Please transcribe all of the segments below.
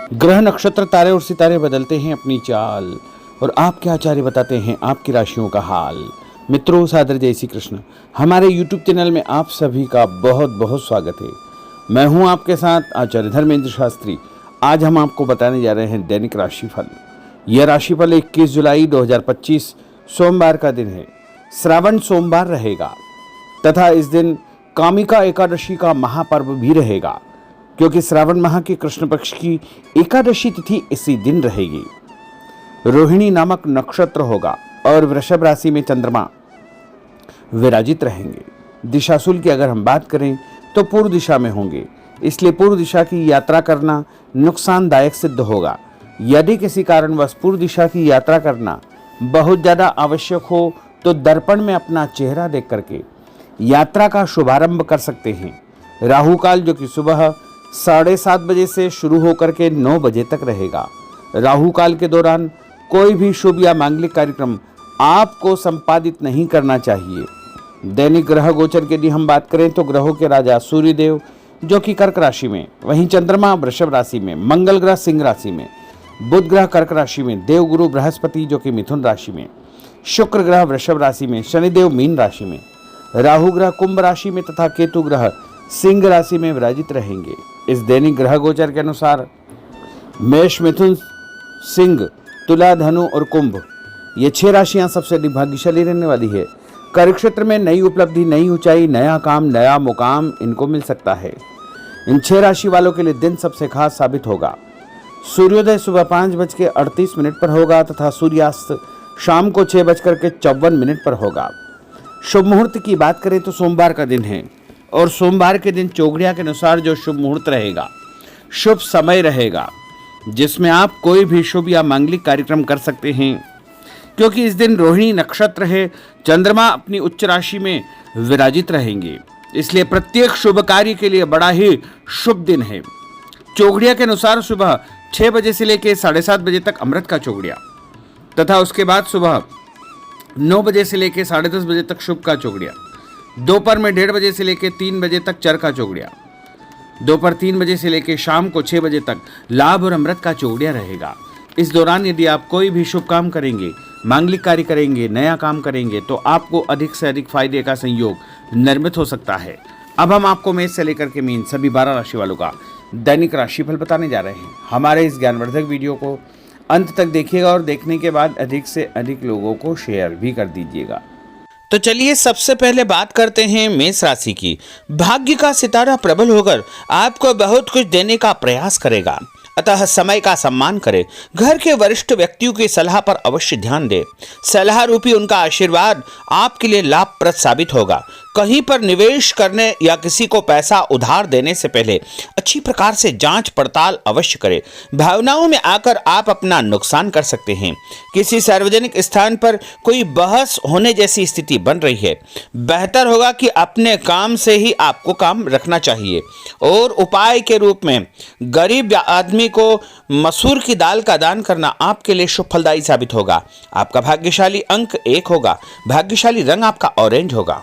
ग्रह नक्षत्र तारे और सितारे बदलते हैं अपनी चाल, और आपके आचार्य बताते हैं आपकी राशियों का हाल। मित्रों, सादर जय श्री कृष्ण। हमारे YouTube चैनल में आप सभी का बहुत बहुत स्वागत है। मैं हूं आपके साथ आचार्य धर्मेंद्र शास्त्री। आज हम आपको बताने जा रहे हैं दैनिक राशिफल। यह राशिफल 21 जुलाई 2025 सोमवार का दिन है। श्रावण सोमवार रहेगा तथा इस दिन कामिका एकादशी का महापर्व भी रहेगा, क्योंकि श्रावण माह के कृष्ण पक्ष की एकादशी तिथि इसी दिन रहेगी। रोहिणी नामक नक्षत्र होगा और वृषभ राशि में चंद्रमा विराजित रहेंगे। दिशाशूल की अगर हम बात करें तो पूर्व दिशा में होंगे, इसलिए पूर्व दिशा की यात्रा करना नुकसानदायक सिद्ध होगा। यदि किसी कारणवश पूर्व दिशा की यात्रा करना बहुत ज़्यादा आवश्यक हो तो दर्पण में अपना चेहरा देख करके यात्रा का शुभारंभ कर सकते हैं। राहु काल जो कि सुबह 7:30 बजे से शुरू होकर के 9 बजे तक रहेगा। राहु काल के दौरान कोई भी शुभ या मांगलिक कार्यक्रम आपको संपादित नहीं करना चाहिए। दैनिक ग्रह गोचर की यदि हम बात करें तो ग्रहों के राजा सूर्यदेव जो कि कर्क राशि में, वहीं चंद्रमा वृषभ राशि में, मंगल ग्रह सिंह राशि में, बुध ग्रह कर्क राशि में, देवगुरु बृहस्पति जो कि मिथुन राशि में, शुक्र ग्रह वृषभ राशि में, शनिदेव मीन राशि में, राहु ग्रह कुंभ राशि में तथा केतु ग्रह सिंह राशि में विराजित रहेंगे। इस दैनिक ग्रह गोचर के अनुसार मेष, मिथुन, सिंह, तुला, धनु और कुंभ ये 6 राशियां सबसे अधिक भाग्यशाली रहने वाली है। कार्य क्षेत्र में नई उपलब्धि, नई ऊंचाई, नया काम, नया मुकाम इनको मिल सकता है। इन 6 राशि वालों के लिए दिन सबसे खास साबित होगा। सूर्योदय सुबह 5:38 पर होगा तथा सूर्यास्त शाम को 6:54 पर होगा। शुभ मुहूर्त की बात करें तो सोमवार का दिन है और सोमवार के दिन चौघड़िया के अनुसार जो शुभ मुहूर्त रहेगा, शुभ समय रहेगा, जिसमें आप कोई भी शुभ या मांगलिक कार्यक्रम कर सकते हैं, क्योंकि इस दिन रोहिणी नक्षत्र है। चंद्रमा अपनी उच्च राशि में विराजित रहेंगे, इसलिए प्रत्येक शुभ कार्य के लिए बड़ा ही शुभ दिन है। चौघड़िया के अनुसार सुबह 6 बजे से लेकर 7:30 बजे तक अमृत का चौघड़िया तथा उसके बाद सुबह 9 बजे से लेकर 10:30 बजे तक शुभ का चौघड़िया, दोपहर में 1:30 बजे से लेकर 3 बजे तक चर का चौघड़िया, दोपहर 3 बजे से लेकर शाम को 6 बजे तक लाभ और अमृत का चौघड़िया रहेगा। इस दौरान यदि आप कोई भी शुभ काम करेंगे, मांगलिक कार्य करेंगे, नया काम करेंगे तो आपको अधिक से अधिक फायदे का संयोग निर्मित हो सकता है। अब हम आपको मेष से लेकर के मीन सभी 12 राशि वालों का दैनिक राशिफल बताने जा रहे हैं। हमारे इस ज्ञानवर्धक वीडियो को अंत तक देखिएगा और देखने के बाद अधिक से अधिक लोगों को शेयर भी कर दीजिएगा। तो चलिए सबसे पहले बात करते हैं मेष राशि की। भाग्य का सितारा प्रबल होकर आपको बहुत कुछ देने का प्रयास करेगा, अतः समय का सम्मान करें। घर के वरिष्ठ व्यक्तियों की सलाह पर अवश्य ध्यान दें। सलाह रूपी उनका आशीर्वाद आपके लिए लाभप्रद साबित होगा। कहीं पर निवेश करने या किसी को पैसा उधार देने से पहले अच्छी प्रकार से जांच पड़ताल अवश्य करें। भावनाओं में आकर आप अपना नुकसान कर सकते हैं। किसी सार्वजनिक स्थान पर कोई बहस होने जैसी स्थिति बन रही है। बेहतर होगा कि अपने काम से ही आपको काम रखना चाहिए। और उपाय के रूप में गरीब आदमी को मसूर की दाल का दान करना आपके लिए शुभ फलदायी साबित होगा। आपका भाग्यशाली अंक 1 होगा। भाग्यशाली रंग आपका ऑरेंज होगा।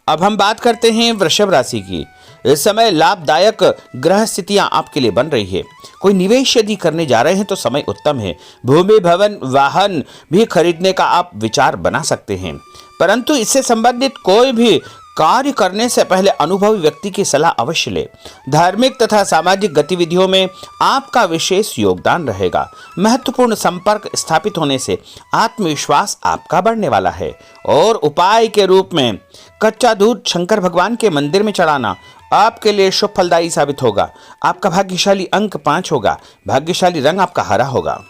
अब हम बात करते हैं वृषभ राशि की। इस समय लाभदायक ग्रह स्थितियां आपके लिए बन रही है। कोई निवेश यदि करने जा रहे हैं तो समय उत्तम है। भूमि, भवन, वाहन भी खरीदने का आप विचार बना सकते हैं, परंतु इससे संबंधित कोई भी कार्य करने से पहले अनुभवी व्यक्ति की सलाह अवश्य ले। धार्मिक तथा सामाजिक गतिविधियों में आपका विशेष योगदान रहेगा। महत्वपूर्ण संपर्क स्थापित होने से आत्मविश्वास आपका बढ़ने वाला है। और उपाय के रूप में कच्चा दूध शंकर भगवान के मंदिर में चढ़ाना आपके लिए शुभ फलदायी साबित होगा। आपका भाग्यशाली अंक 5 होगा। भाग्यशाली रंग आपका हरा होगा।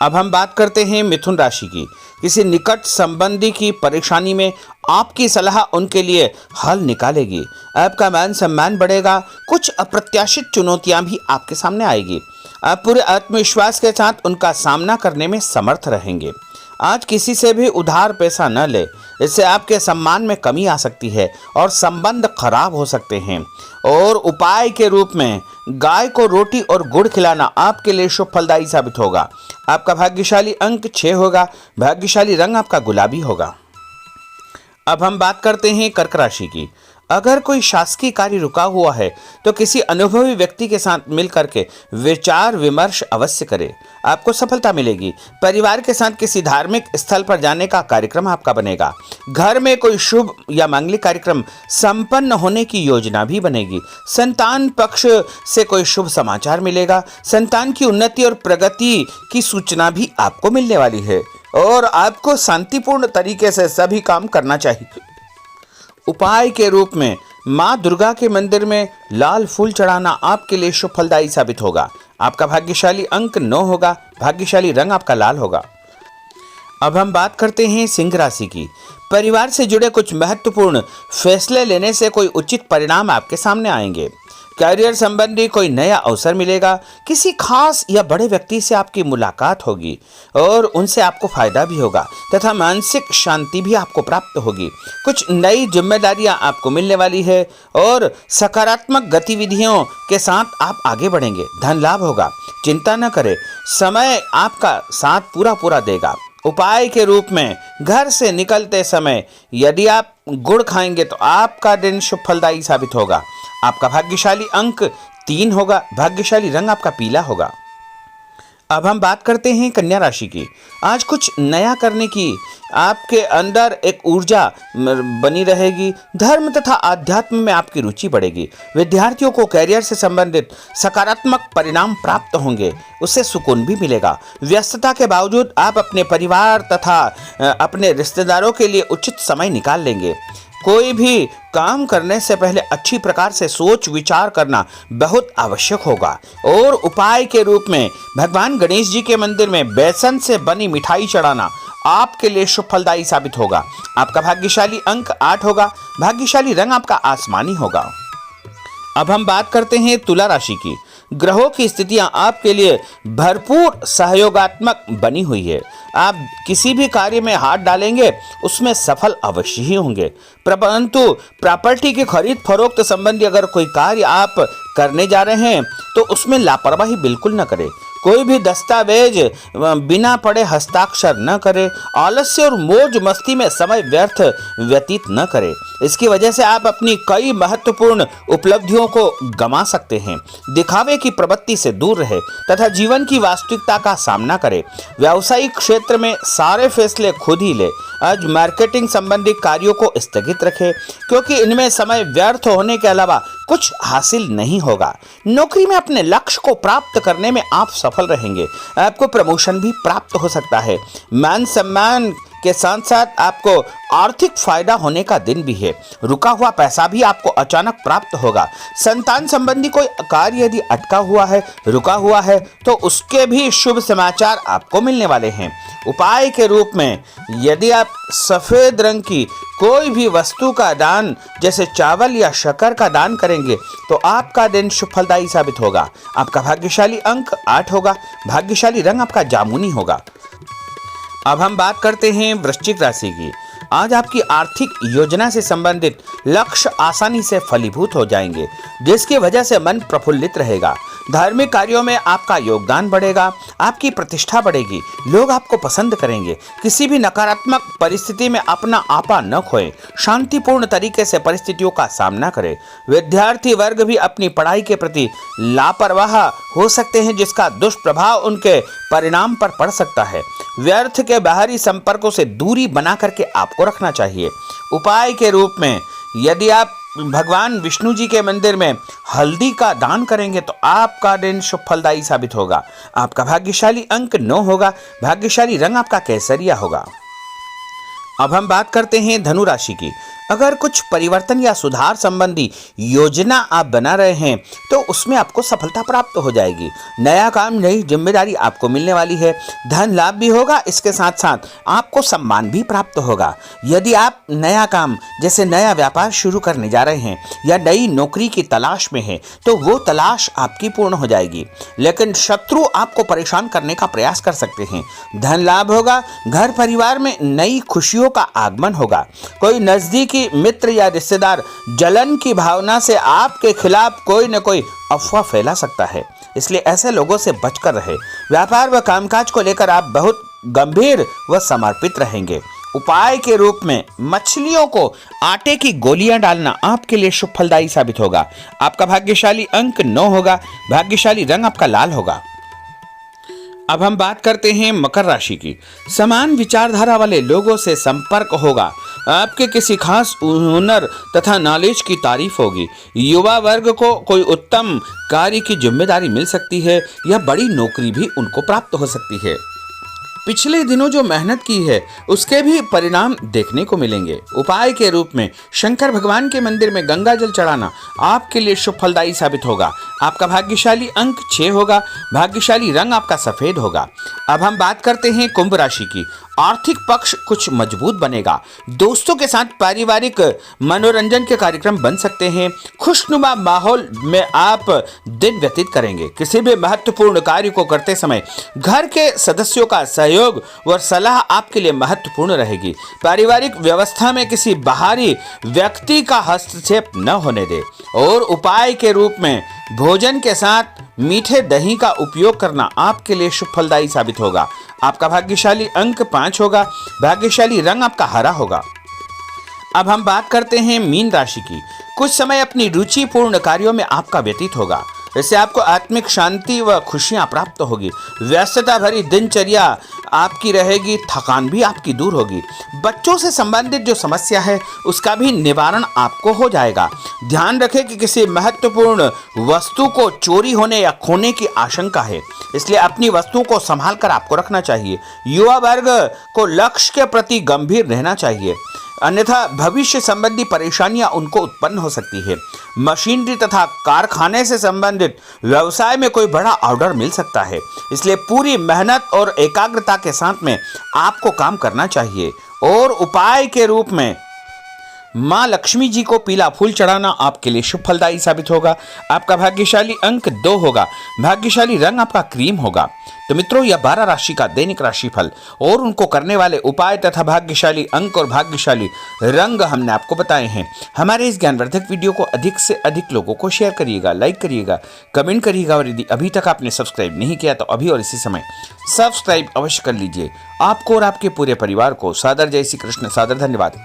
अब हम बात करते हैं मिथुन राशि की। किसी निकट संबंधी की परेशानी में आपकी सलाह उनके लिए हल निकालेगी। आपका मान सम्मान बढ़ेगा। कुछ अप्रत्याशित चुनौतियां भी आपके सामने आएगी। आप पूरे आत्मविश्वास के साथ उनका सामना करने में समर्थ रहेंगे। आज किसी से भी उधार पैसा न ले, इससे आपके सम्मान में कमी आ सकती है और संबंध खराब हो सकते हैं। और उपाय के रूप में गाय को रोटी और गुड़ खिलाना आपके लिए शुभ फलदायी साबित होगा। आपका भाग्यशाली अंक 6 होगा। भाग्यशाली रंग आपका गुलाबी होगा। अब हम बात करते हैं कर्क राशि की। अगर कोई शासकीय कार्य रुका हुआ है तो किसी अनुभवी व्यक्ति के साथ मिल करके विचार विमर्श अवश्य करें, आपको सफलता मिलेगी। परिवार के साथ किसी धार्मिक स्थल पर जाने का कार्यक्रम आपका बनेगा। घर में कोई शुभ या मांगलिक कार्यक्रम संपन्न होने की योजना भी बनेगी। संतान पक्ष से कोई शुभ समाचार मिलेगा। संतान की उन्नति और प्रगति की सूचना भी आपको मिलने वाली है और आपको शांतिपूर्ण तरीके से सभी काम करना चाहिए। उपाय के रूप में माँ दुर्गा के मंदिर में लाल फूल चढ़ाना आपके लिए शुभ फलदायी साबित होगा। आपका भाग्यशाली अंक 9 होगा। भाग्यशाली रंग आपका लाल होगा। अब हम बात करते हैं सिंह राशि की। परिवार से जुड़े कुछ महत्वपूर्ण फैसले लेने से कोई उचित परिणाम आपके सामने आएंगे। करियर संबंधी कोई नया अवसर मिलेगा। किसी खास या बड़े व्यक्ति से आपकी मुलाकात होगी और उनसे आपको फायदा भी होगा तथा मानसिक शांति भी आपको प्राप्त होगी। कुछ नई जिम्मेदारियां आपको मिलने वाली है और सकारात्मक गतिविधियों के साथ आप आगे बढ़ेंगे। धन लाभ होगा, चिंता न करें, समय आपका साथ पूरा देगा। उपाय के रूप में घर से निकलते समय यदि आप गुड़ खाएंगे तो आपका दिन शुभ फलदायी साबित होगा। आपका भाग्यशाली अंक 3 होगा। भाग्यशाली रंग आपका पीला होगा। अब हम बात करते हैं कन्या राशि की। आज कुछ नया करने की आपके अंदर एक ऊर्जा बनी रहेगी। धर्म तथा आध्यात्म में आपकी रुचि बढ़ेगी। विद्यार्थियों को कैरियर से संबंधित सकारात्मक परिणाम प्राप्त होंगे, उससे सुकून भी मिलेगा। व्यस्तता के बावजूद आप अपने परिवार तथा अपने रिश्तेदारों के लिए उचित समय निकाल लेंगे। कोई भी काम करने से पहले अच्छी प्रकार से सोच विचार करना बहुत आवश्यक होगा। और उपाय के रूप में भगवान गणेश जी के मंदिर में बेसन से बनी मिठाई चढ़ाना आपके लिए शुभ फलदायी साबित होगा। आपका भाग्यशाली अंक 8 होगा। भाग्यशाली रंग आपका आसमानी होगा। अब हम बात करते हैं तुला राशि की। ग्रहों की स्थितियां आपके लिए भरपूर सहयोगात्मक बनी हुई है। आप किसी भी कार्य में हाथ डालेंगे उसमें सफल अवश्य ही होंगे। परंतु प्रॉपर्टी की खरीद फरोख्त संबंधी अगर कोई कार्य आप करने जा रहे हैं तो उसमें लापरवाही बिल्कुल न करें। कोई भी दस्तावेज बिना पढ़े हस्ताक्षर न करें। आलस्य और मौज मस्ती में समय व्यर्थ व्यतीत न करें। इसकी वजह से आप अपनी कई महत्वपूर्ण उपलब्धियों को गंवा सकते हैं। दिखावे की प्रवृत्ति से दूर रहे तथा जीवन की वास्तविकता का सामना करें। व्यावसायिक क्षेत्र में सारे फैसले खुद ही ले। आज मार्केटिंग संबंधी कार्यों को स्थगित रखें क्योंकि इनमें समय व्यर्थ होने के अलावा कुछ हासिल नहीं होगा। नौकरी में अपने लक्ष्य को प्राप्त करने में आप सफल रहेंगे। आपको प्रमोशन भी प्राप्त हो सकता है। मान सम्मान के साथ साथ आपको आर्थिक फायदा होने का दिन भी है। रुका हुआ पैसा भी आपको अचानक प्राप्त होगा। संतान संबंधी कोई कार्य यदि अटका हुआ है, रुका हुआ है तो उसके भी शुभ समाचार आपको मिलने वाले हैं। उपाय के रूप में यदि आप सफेद रंग की कोई भी वस्तु का दान जैसे चावल या शक्कर का दान करेंगे तो आपका दिन शुभ फलदायी साबित होगा। आपका भाग्यशाली अंक 8 होगा। भाग्यशाली रंग आपका जामुनी होगा। अब हम बात करते हैं वृश्चिक राशि की। आज आपकी आर्थिक योजना से संबंधित लक्ष्य आसानी से फलीभूत हो जाएंगे, जिसकी वजह से मन प्रफुल्लित रहेगा। धार्मिक कार्यों में आपका योगदान बढ़ेगा। आपकी प्रतिष्ठा बढ़ेगी। लोग आपको पसंद करेंगे। किसी भी नकारात्मक परिस्थिति में अपना आपा न खोएं। शांतिपूर्ण तरीके से परिस्थितियों का सामना करें। विद्यार्थी वर्ग भी अपनी पढ़ाई के प्रति लापरवाह हो सकते हैं, जिसका दुष्प्रभाव उनके परिणाम पर पड़ सकता है। व्यर्थ के बाहरी संपर्कों से दूरी बना करके आपको रखना चाहिए। उपाय के रूप में यदि आप भगवान विष्णु जी के मंदिर में हल्दी का दान करेंगे तो आपका दिन शुभ फलदायी साबित होगा। आपका भाग्यशाली अंक 9 होगा। भाग्यशाली रंग आपका केसरिया होगा। अब हम बात करते हैं धनु राशि की। अगर कुछ परिवर्तन या सुधार संबंधी योजना आप बना रहे हैं तो उसमें आपको सफलता प्राप्त हो जाएगी। नया काम, नई जिम्मेदारी आपको मिलने वाली है। धन लाभ भी होगा। इसके साथ साथ आपको सम्मान भी प्राप्त होगा। यदि आप नया काम जैसे नया व्यापार शुरू करने जा रहे हैं या नई नौकरी की तलाश में हैं तो वो तलाश आपकी पूर्ण हो जाएगी, लेकिन शत्रु आपको परेशान करने का प्रयास कर सकते हैं। धन लाभ होगा। घर परिवार में नई खुशियों का आगमन होगा। कोई नजदीकी मित्र या रिश्तेदार जलन की भावना से आपके खिलाफ कोई न कोई अफवाह फैला सकता है, इसलिए ऐसे लोगों से बचकर रहे। व्यापार व कामकाज को लेकर आप बहुत गंभीर व समर्पित रहेंगे। उपाय के रूप में मछलियों को आटे की गोलियां डालना आपके लिए शुभ फलदायी साबित होगा। आपका भाग्यशाली अंक 9 होगा। भाग्यशाली रंग आपका लाल होगा। अब हम बात करते हैं मकर राशि की। समान विचारधारा वाले लोगों से संपर्क होगा। आपके किसी खास हुनर तथा नॉलेज की तारीफ होगी। युवा वर्ग को कोई उत्तम कार्य की जिम्मेदारी मिल सकती है या बड़ी नौकरी भी उनको प्राप्त हो सकती है। पिछले दिनों जो मेहनत की है उसके भी परिणाम देखने को मिलेंगे। उपाय के रूप में शंकर भगवान के मंदिर में गंगा जल चढ़ाना आपके लिए शुभ फलदायी साबित होगा। आपका भाग्यशाली अंक 6 होगा। भाग्यशाली रंग आपका सफेद होगा। अब हम बात करते हैं कुंभ राशि की। आर्थिक पक्ष कुछ मजबूत बनेगा। दोस्तों के साथ पारिवारिक मनोरंजन के कार्यक्रम बन सकते हैं। खुशनुमा माहौल में आप दिन व्यतीत करेंगे। किसी भी महत्वपूर्ण कार्य को करते समय घर के सदस्यों का सहयोग व सलाह आपके लिए महत्वपूर्ण रहेगी। पारिवारिक व्यवस्था में किसी बाहरी व्यक्ति का हस्तक्षेप न होने दे। और उपाय के रूप में भोजन के साथ मीठे दही का उपयोग करना आपके लिए शुभ फलदायी साबित होगा। आपका भाग्यशाली अंक 5 होगा। भाग्यशाली रंग आपका हरा होगा। अब हम बात करते हैं मीन राशि की। कुछ समय अपनी रुचिपूर्ण कार्यों में आपका व्यतीत होगा। इससे आपको आत्मिक शांति व खुशियां प्राप्त होगी। व्यस्तता भरी दिनचर्या आपकी रहेगी। थकान भी आपकी दूर होगी। बच्चों से संबंधित जो समस्या है उसका भी निवारण आपको हो जाएगा। ध्यान रखें कि किसी महत्वपूर्ण वस्तु को चोरी होने या खोने की आशंका है, इसलिए अपनी वस्तुओं को संभाल कर आपको रखना चाहिए। युवा वर्ग को लक्ष्य के प्रति गंभीर रहना चाहिए, अन्यथा भविष्य संबंधी परेशानियां उनको उत्पन्न हो सकती है। मशीनरी तथा कारखाने से संबंधित व्यवसाय में कोई बड़ा ऑर्डर मिल सकता है, इसलिए पूरी मेहनत और एकाग्रता के साथ में आपको काम करना चाहिए। और उपाय के रूप में माँ लक्ष्मी जी को पीला फूल चढ़ाना आपके लिए शुभ फलदायी साबित होगा। आपका भाग्यशाली अंक 2 होगा। भाग्यशाली रंग आपका क्रीम होगा। तो मित्रों, यह 12 राशि का दैनिक राशिफल और उनको करने वाले उपाय तथा भाग्यशाली अंक और भाग्यशाली रंग हमने आपको बताए हैं। हमारे इस ज्ञानवर्धक वीडियो को अधिक से अधिक लोगों को शेयर करिएगा, लाइक करिएगा, कमेंट करिएगा और यदि अभी तक आपने सब्सक्राइब नहीं किया तो अभी और इसी समय सब्सक्राइब अवश्य कर लीजिए। आपको और आपके पूरे परिवार को सादर जय श्री कृष्ण, सादर धन्यवाद।